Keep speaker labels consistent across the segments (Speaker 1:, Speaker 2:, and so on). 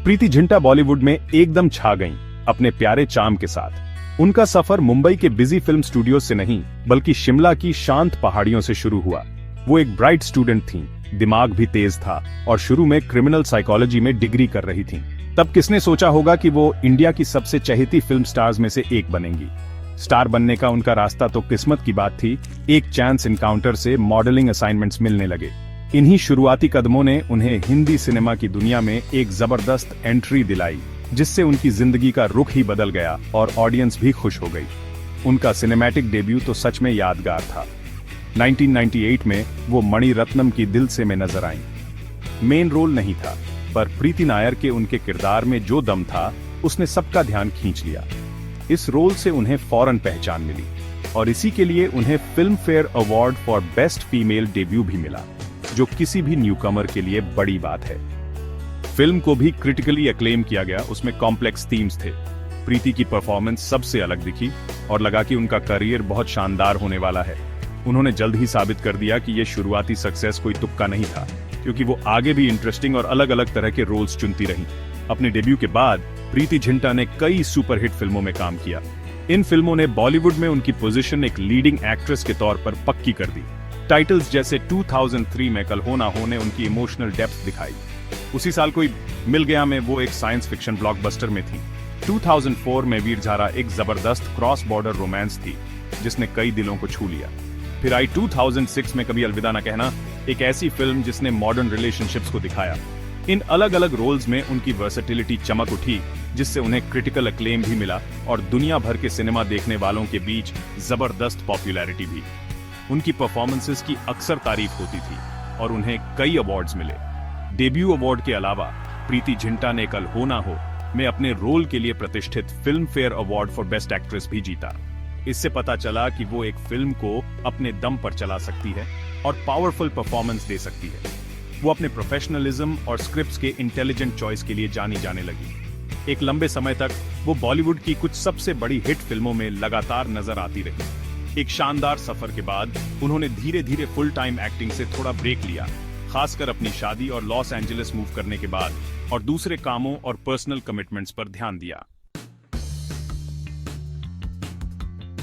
Speaker 1: प्रीति जिंटा बॉलीवुड में एकदम छा गईं, अपने प्यारे चार्म के साथ। उनका सफर मुंबई के बिजी फिल्म स्टूडियो से नहीं बल्कि शिमला की शांत पहाड़ियों से शुरू हुआ। वो एक ब्राइट स्टूडेंट थीं, दिमाग भी तेज था और शुरू में क्रिमिनल साइकोलॉजी में डिग्री कर रही थीं। तब किसने सोचा होगा कि वो इंडिया की सबसे चहेती फिल्म स्टार्स में से एक बनेंगी। स्टार बनने का उनका रास्ता तो किस्मत की बात थी। एक चांस इनकाउंटर से मॉडलिंग असाइनमेंट्स मिलने लगे। इन्हीं शुरुआती कदमों ने उन्हें हिंदी सिनेमा की दुनिया में एक जबरदस्त एंट्री दिलाई, जिससे उनकी जिंदगी का रुख ही बदल गया और ऑडियंस भी खुश हो गई। उनका सिनेमैटिक डेब्यू तो सच में यादगार था। 1998 में वो मणि रत्नम की दिल से में नजर आईं। मेन रोल नहीं था, पर प्रीति नायर के उनके किरदार में जो दम था उसने सबका ध्यान खींच लिया। इस रोल से उन्हें फौरन पहचान मिली और इसी के लिए उन्हें film fair award for best female debut भी मिला, जो किसी भी न्यूकमर के लिए बड़ी बात है। फिल्म को भी क्रिटिकली अक्लेम किया गया। उसमें कॉम्प्लेक्स थीम्स थे। प्रीति की परफॉर्मेंस सबसे अलग दिखी और लगा कि उनका करियर बहुत शानदार होने वाला है। उन्होंने जल्द ही साबित कर दिया कि ये शुरुआती सक्सेस कोई तुक्का नहीं था, क्योंकि वो आगे भी इंटरेस्टिंग और अलग अलग तरह के रोल्स चुनती रहीं। अपने डेब्यू के बाद प्रीति जिंटा ने कई सुपरहिट फिल्मों में काम किया। इन फिल्मों ने बॉलीवुड में उनकी पोजीशन एक लीडिंग एक्ट्रेस के तौर पर पक्की कर दी। टाइटल्स जैसे 2003 में कल हो ना हो ने उनकी इमोशनल डेप्थ दिखाई। उसी साल कोई मिल गया में वो एक साइंस फिक्शन ब्लॉकबस्टर में थी। 2004 में वीर झारा एक जबरदस्त क्रॉस बॉर्डर रोमांस थी, जिसने कई दिलों को छू लिया। फिर आई 2006 में कभी अलविदा न कहना, एक ऐसी फिल्म जिसने मॉडर्न रिलेशनशिप्स को दिखाया। इन अलग अलग रोल्स में उनकी वर्सेटिलिटी चमक उठी, जिससे उन्हें क्रिटिकल अक्लेम भी मिला और दुनिया भर के सिनेमा देखने वालों के बीच जबरदस्त पॉपुलैरिटी भी। उनकी परफॉर्मेंसेस की अक्सर तारीफ होती थी और उन्हें कई अवार्ड्स मिले। डेब्यू अवार्ड के अलावा प्रीति जिंटा ने कल हो ना हो में अपने रोल के लिए प्रतिष्ठित film fair award for best actress भी जीता। इससे पता चला कि वो एक फिल्म को अपने दम पर चला सकती है और पावरफुल परफॉर्मेंस दे सकती है। वो अपने प्रोफेशनलिज्म और स्क्रिप्ट्स के इंटेलिजेंट चॉइस के लिए जानी जाने लगी। एक लंबे समय तक वो बॉलीवुड की कुछ सबसे बड़ी हिट फिल्मों में लगातार नजर आती रही। एक शानदार सफर के बाद उन्होंने धीरे धीरे फुल टाइम एक्टिंग से थोड़ा ब्रेक लिया, खासकर अपनी शादी और लॉस एंजलिस मूव करने के बाद, और दूसरे कामों और पर्सनल कमिटमेंट्स पर ध्यान दिया।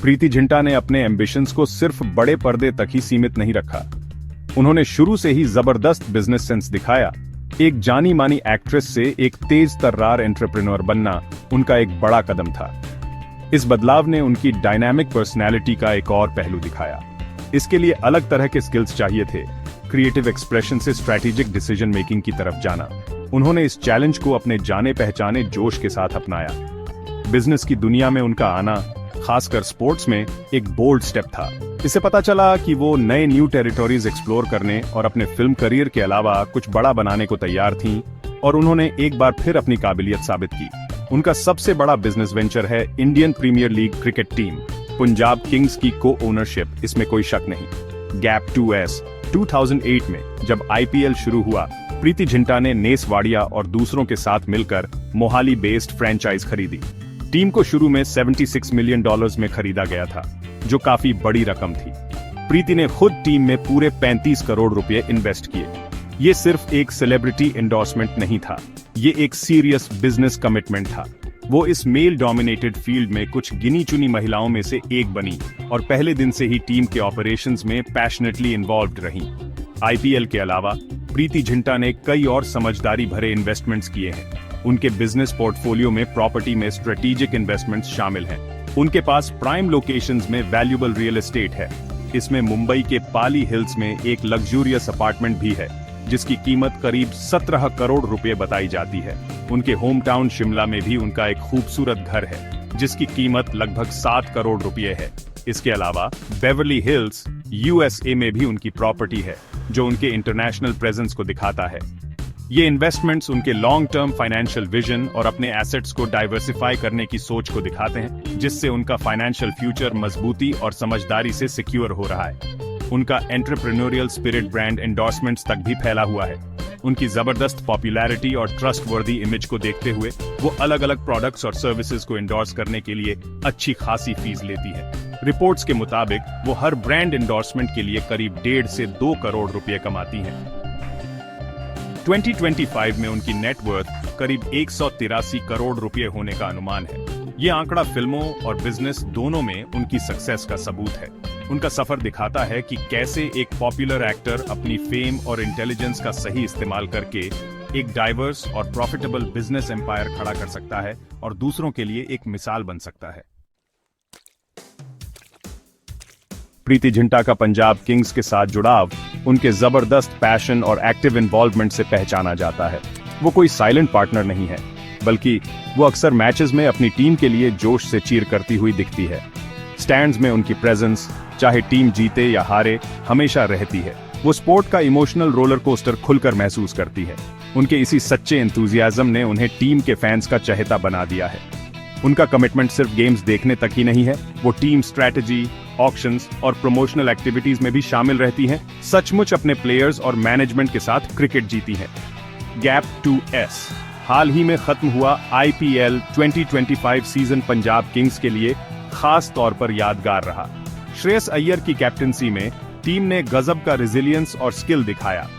Speaker 1: प्रीति जिंटा ने अपने एम्बिशंस को सिर्फ बड़े पर्दे तक ही सीमित नहीं रखा। उन्होंने शुरू से ही जबरदस्त बिजनेस सेंस दिखाया। एक जानी मानी एक्ट्रेस से एक तेज तर्रार एंटरप्रेन्योर बनना उनका एक बड़ा कदम था। इस बदलाव ने उनकी डायनामिक पर्सनैलिटी का एक और पहलू दिखाया। इसके लिए अलग तरह के स्किल्स चाहिए थे। क्रिएटिव एक्सप्रेशन से स्ट्रैटेजिक डिसीजन मेकिंग की तरफ जाना। उन्होंने इस चैलेंज को अपने जाने पहचाने जोश के साथ अपनाया। बिजनेस की दुनिया में उनका आना, खासकर स्पोर्ट्स में, एक बोल्ड स्टेप था। इससे पता चला कि वो नए न्यू टेरिटोरीज एक्सप्लोर करने और अपने फिल्म करियर के अलावा कुछ बड़ा बनाने को तैयार थीं, और उन्होंने एक बार फिर अपनी काबिलियत साबित की। उनका सबसे बड़ा बिजनेस वेंचर है Indian Premier League cricket team, Punjab Kings की को ओनरशिप, इसमें कोई शक नहीं। गैप 2S 2008 में जब IPL शुरू हुआ, प्रीति जिंटा ने नेस वाडिया और दूसरों के साथ मिलकर मोहाली बेस्ड फ्रेंचाइज खरीदी। टीम को शुरू में $76 मिलियन में खरीदा गया था, जो काफी बड़ी रकम थी। प्रीति ने खुद टीम में पूरे 35 करोड़ रुपए इन्वेस्ट किए। ये सिर्फ एक सेलिब्रिटी एंडोर्समेंट नहीं था, ये एक सीरियस बिजनेस कमिटमेंट था। वो इस मेल डोमिनेटेड फील्ड में कुछ गिनी चुनी महिलाओं में से एक बनी और पहले दिन से ही टीम के ऑपरेशंस में पैशनेटली इन्वॉल्व्ड रहीं। IPL के अलावा प्रीति जिंटा ने कई और समझदारी भरे इन्वेस्टमेंट्स किए हैं। उनके बिजनेस पोर्टफोलियो में प्रॉपर्टी में स्ट्रेटेजिक इन्वेस्टमेंट्स शामिल हैं। उनके पास प्राइम लोकेशंस में वैल्यूएबल रियल एस्टेट है। इसमें मुंबई के पाली हिल्स में एक लग्जूरियस अपार्टमेंट भी है, जिसकी कीमत करीब 17 करोड़ रुपए बताई जाती है। उनके होम टाउन शिमला में भी उनका एक खूबसूरत घर है, जिसकी कीमत लगभग 7 करोड़ रुपए है। इसके अलावा बेवर्ली हिल्स USA में भी उनकी प्रॉपर्टी है, जो उनके इंटरनेशनल प्रेजेंस को दिखाता है। ये इन्वेस्टमेंट्स उनके लॉन्ग टर्म फाइनेंशियल विजन और अपने एसेट्स को डाइवर्सिफाई करने की सोच को दिखाते हैं, जिससे उनका फाइनेंशियल फ्यूचर मजबूती और समझदारी से सिक्योर हो रहा है। उनका एंटरप्रेन्योरियल स्पिरिट ब्रांड एंडोर्समेंट्स तक भी फैला हुआ है। उनकी जबरदस्त पॉपुलैरिटी और ट्रस्टवर्दी इमेज को देखते हुए वो अलग अलग प्रोडक्ट्स और सर्विसेज को एंडोर्स करने के लिए अच्छी खासी फीस लेती है। रिपोर्ट्स के मुताबिक वो हर ब्रांड एंडोर्समेंट के लिए करीब 1.5 से 2 करोड़ रुपए कमाती हैं। 2025 में उनकी नेटवर्थ करीब 183 करोड़ रुपए होने का अनुमान है। ये आंकड़ा फिल्मों और बिजनेस दोनों में उनकी सक्सेस का सबूत है। उनका सफर दिखाता है कि कैसे एक पॉपुलर एक्टर अपनी फेम और इंटेलिजेंस का सही इस्तेमाल करके एक डाइवर्स और प्रॉफिटेबल बिजनेस एम्पायर खड़ा कर सकता है और दूसरों के लिए एक मिसाल बन सकता है। प्रीति जिंटा का पंजाब किंग्स के साथ जुड़ाव उनके जबरदस्त पैशन और एक्टिव इन्वॉल्वमेंट से पहचाना जाता है। वो कोई साइलेंट पार्टनर नहीं है, बल्कि वो अक्सर मैचेस में अपनी टीम के लिए जोश से चीर करती हुई दिखती है। स्टैंड्स में उनकी प्रेजेंस, चाहे टीम जीते या हारे, हमेशा रहती है। वो स्पोर्ट का इमोशनल रोलर कोस्टर खुलकर महसूस करती है। उनके इसी सच्चे एंथुजियाज्म ने उन्हें टीम के फैंस का चहेता बना दिया है। उनका कमिटमेंट सिर्फ गेम्स देखने तक ही नहीं है, वो टीम स्ट्रैटेजी, ऑक्शंस और प्रमोशनल एक्टिविटीज में भी शामिल रहती हैं। सचमुच अपने प्लेयर्स और मैनेजमेंट के साथ क्रिकेट जीती हैं। गैप 2S हाल ही में खत्म हुआ IPL 2025 सीजन पंजाब किंग्स के लिए खास तौर पर यादगार रहा। श्रेयस अय्यर की कैप्टनसी में टीम ने गजब का रेजिलियंस और स्किल दिखाया।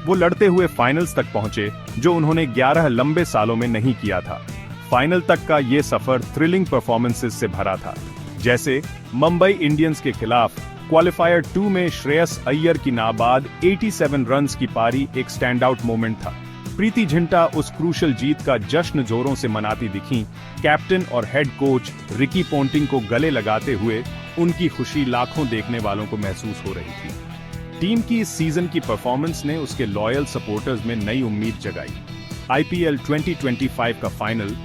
Speaker 1: वो लड़ते हुए फाइनल्स तक पहुंचे, जो उन्होंने 11 लंबे सालों में नहीं किया था। फाइनल तक का ये सफर थ्रिलिंग परफॉर्मेंसेस से भरा था, जैसे मुंबई इंडियंस के खिलाफ क्वालिफायर 2 में श्रेयस अय्यर की नाबाद 87 रन्स की पारी एक स्टैंड आउट मोमेंट था। प्रीति जिंटा उस क्रूशल जीत का जश्न जोरों से मनाती दिखीं। कैप्टन और हेड कोच रिकी पोंटिंग को गले लगाते हुए उनकी खुशी लाखों देखने वालों को महसूस हो रही थी। टीम की इस सीजन की परफॉर्मेंस ने उसके लॉयल सपोर्टर्स में नई उम्मीद जगाई। IPL 2025 का फाइनल,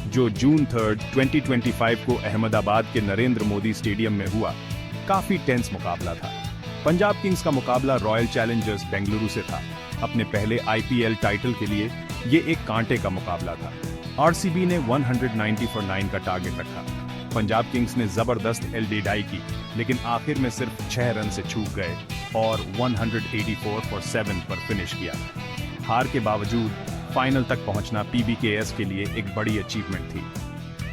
Speaker 1: जो जून 3, 2025 को अहमदाबाद के नरेंद्र मोदी स्टेडियम में हुआ, काफी टेंस मुकाबला था। पंजाब किंग्स का मुकाबला रॉयल चैलेंजर्स बेंगलुरु से था। अपने पहले IPL टाइटल के लिए ये एक कांटे का मुकाबला था। RCB ने 190 for 9 का टारगेट रखा। पंजाब किंग्स ने जबरदस्त एलडीडाई की, लेकिन आखिर में सिर्फ 6 रन से चूक गए और 184 for 7 पर फिनिश किया। हार के बावजूद फाइनल तक पहुंचना PBKS के लिए एक बड़ी अचीवमेंट थी।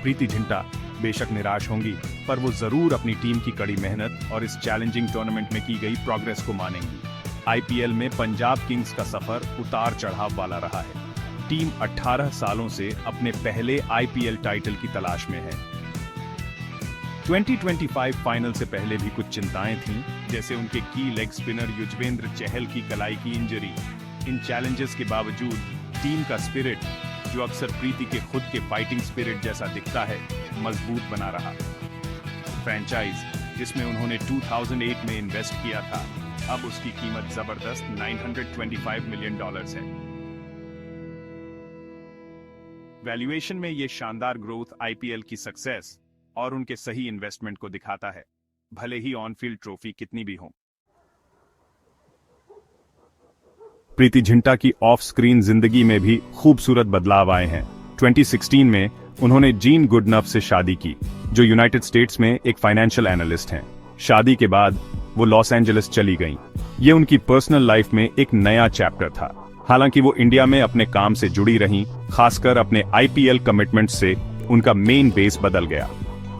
Speaker 1: प्रीति जिंटा बेशक निराश होंगी, पर वो जरूर अपनी टीम की कड़ी मेहनत और इस चैलेंजिंग टूर्नामेंट में की गई प्रोग्रेस को मानेंगी। IPL में पंजाब किंग्स का सफर उतार चढ़ाव वाला रहा है। टीम 18 सालों से अपने पहले IPL टाइटल की तलाश में है। 2025 फाइनल से पहले भी कुछ चिंताएं थीं, जैसे उनके की लेग स्पिनर युजवेंद्र चहल की कलाई की इंजरी। इन चैलेंजेस के बावजूद टीम का स्पिरिट, जो अक्सर प्रीति के खुद के फाइटिंग स्पिरिट जैसा दिखता है, मजबूत बना रहा। फ्रेंचाइज, जिसमें उन्होंने 2008 में इन्वेस्ट किया था, अब उसकी कीमत जबरदस्त $925 मिलियन है। वैल्यूएशन में ये शानदार ग्रोथ IPL की सक्सेस और उनके सही इन्वेस्टमेंट को दिखाता है, भले ही ऑन फील्ड ट्रॉफी कितनी भी हो। प्रीति जिंटा की ऑफ स्क्रीन जिंदगी में भी खूबसूरत बदलाव आए हैं। 2016 में उन्होंने जीन गुडनफ से शादी की, जो यूनाइटेड स्टेट्स में एक फाइनेंशियल एनालिस्ट हैं। शादी के बाद वो लॉस एंजलिस चली गईं। ये उनकी पर्सनल लाइफ में एक नया चैप्टर था। हालांकि वो इंडिया में अपने काम से जुड़ी रहीं, खासकर अपने IPL कमिटमेंट से उनका मेन बेस बदल गया।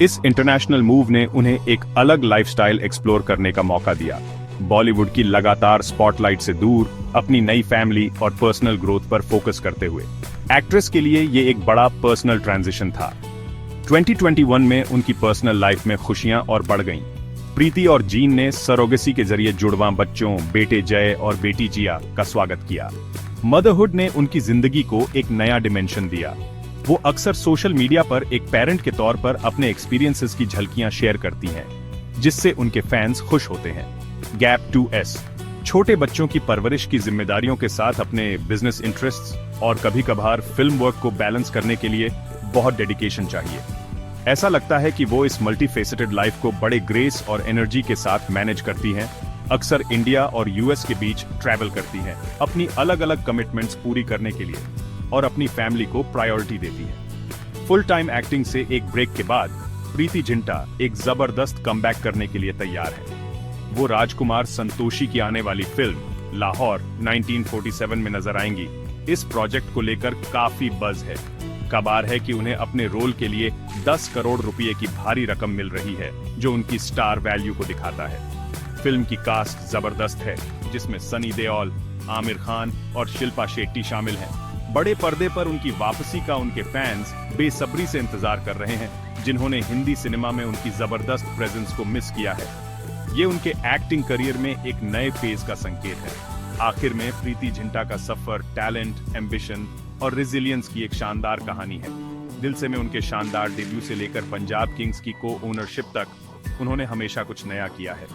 Speaker 1: इस इंटरनेशनल मूव ने उन्हें एक अलग लाइफस्टाइल एक्सप्लोर करने का मौका दिया। बॉलीवुड की लगातार स्पॉटलाइट से दूर अपनी नई फैमिली और पर्सनल ग्रोथ पर फोकस करते हुए एक्ट्रेस के लिए ये एक बड़ा पर्सनल ट्रांजिशन था। 2021 में उनकी पर्सनल लाइफ में खुशियां और बढ़ गईं। प्रीति और जीन ने सरोगेसी के जरिए जुड़वां बच्चों, बेटे जय और बेटी जिया का स्वागत किया। मदरहुड ने उनकी जिंदगी को एक नया डिमेंशन दिया। वो अक्सर सोशल मीडिया पर एक पेरेंट के तौर पर अपने एक्सपीरियंसेस की झलकियां शेयर करती हैं, जिससे उनके फैंस खुश होते हैं। गैप 2S छोटे बच्चों की परवरिश की जिम्मेदारियों के साथ अपने बिजनेस इंटरेस्ट्स और कभी कभार फिल्म वर्क को बैलेंस करने के लिए बहुत डेडिकेशन चाहिए। ऐसा लगता है कि वो इस मल्टीफेसेटेड लाइफ को बड़े ग्रेस और एनर्जी के साथ मैनेज करती हैं। अक्सर इंडिया और US के बीच ट्रैवल करती हैं, अपनी अलग अलग कमिटमेंट्स पूरी करने के लिए, और अपनी फैमिली को प्रायोरिटी देती हैं। फुल टाइम एक्टिंग से एक ब्रेक के बाद प्रीति जिंटा एक जबरदस्त कमबैक करने के लिए तैयार है। वो राजकुमार संतोषी की आने वाली फिल्म लाहौर 1947 में नजर आएंगी। इस प्रोजेक्ट को लेकर काफी बज़ है। कबार है कि उन्हें अपने रोल के लिए 10 करोड़ रुपए की भारी रकम मिल रही है, जो उनकी स्टार वैल्यू को दिखाता है। फिल्म की कास्ट जबरदस्त है, जिसमें सनी देओल, आमिर खान और शिल्पा शेट्टी शामिल हैं। बड़े पर्दे पर उनकी वापसी का उनके फैंस बेसब्री से इंतजार कर रहे हैं, जिन्होंने हिंदी सिनेमा में उनकी जबरदस्त प्रेजेंस को मिस किया है। ये उनके एक्टिंग करियर में एक नए फेज का संकेत है। आखिर में प्रीति जिंटा का सफर टैलेंट, एम्बिशन और रेजिलियंस की एक शानदार कहानी है। दिल से में उनके शानदार डेब्यू से लेकर पंजाब किंग्स की को ओनरशिप तक उन्होंने हमेशा कुछ नया किया है।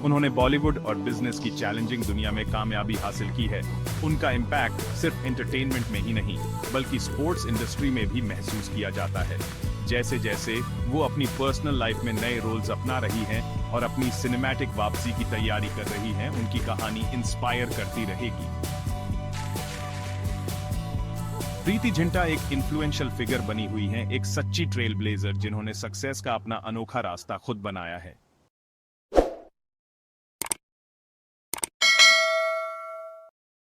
Speaker 1: उन्होंने बॉलीवुड और बिजनेस की चैलेंजिंग दुनिया में कामयाबी हासिल की है। उनका इम्पैक्ट सिर्फ एंटरटेनमेंट में ही नहीं, बल्कि स्पोर्ट्स इंडस्ट्री में भी महसूस किया जाता है। जैसे जैसे वो अपनी पर्सनल लाइफ में नए रोल्स अपना रही हैं और अपनी सिनेमैटिक वापसी की तैयारी कर रही हैं, उनकी कहानी इंस्पायर करती रहेगी। प्रीति जिंटा एक इन्फ्लुएंशियल फिगर बनी हुई हैं, एक सच्ची ट्रेल ब्लेजर जिन्होंने सक्सेस का अपना अनोखा रास्ता खुद बनाया है।